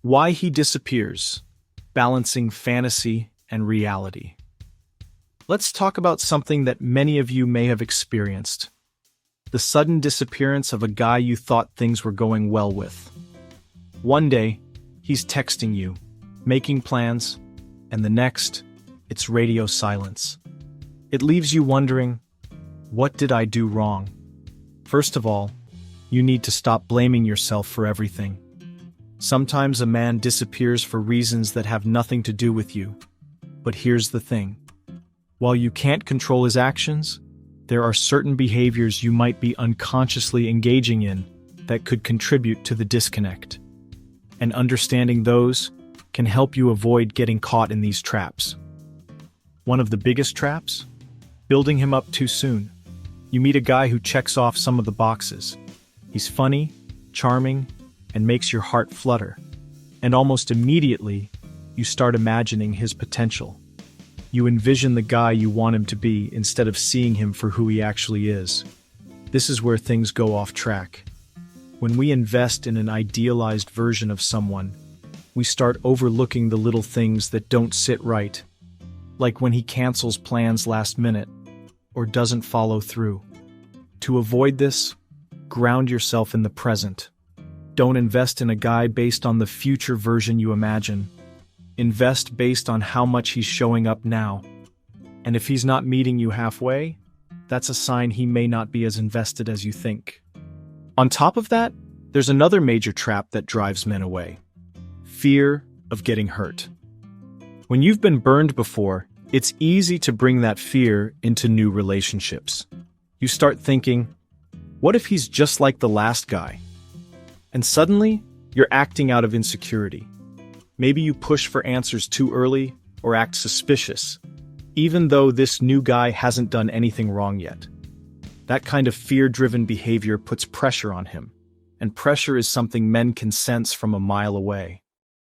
Why he disappears, balancing fantasy and reality. Let's talk about something that many of you may have experienced. The sudden disappearance of a guy you thought things were going well with. One day, he's texting you, making plans, and the next, it's radio silence. It leaves you wondering, what did I do wrong? First of all, you need to stop blaming yourself for everything. Sometimes a man disappears for reasons that have nothing to do with you. But here's the thing. While you can't control his actions, there are certain behaviors you might be unconsciously engaging in that could contribute to the disconnect. And understanding those can help you avoid getting caught in these traps. One of the biggest traps? Building him up too soon. You meet a guy who checks off some of the boxes. He's funny, charming, and makes your heart flutter. And almost immediately, you start imagining his potential. You envision the guy you want him to be instead of seeing him for who he actually is. This is where things go off track. When we invest in an idealized version of someone, we start overlooking the little things that don't sit right, like when he cancels plans last minute or doesn't follow through. To avoid this, ground yourself in the present. Don't invest in a guy based on the future version you imagine. Invest based on how much he's showing up now. And if he's not meeting you halfway, that's a sign he may not be as invested as you think. On top of that, there's another major trap that drives men away. Fear of getting hurt. When you've been burned before, it's easy to bring that fear into new relationships. You start thinking, what if he's just like the last guy? And suddenly, you're acting out of insecurity. Maybe you push for answers too early or act suspicious, even though this new guy hasn't done anything wrong yet. That kind of fear-driven behavior puts pressure on him, and pressure is something men can sense from a mile away.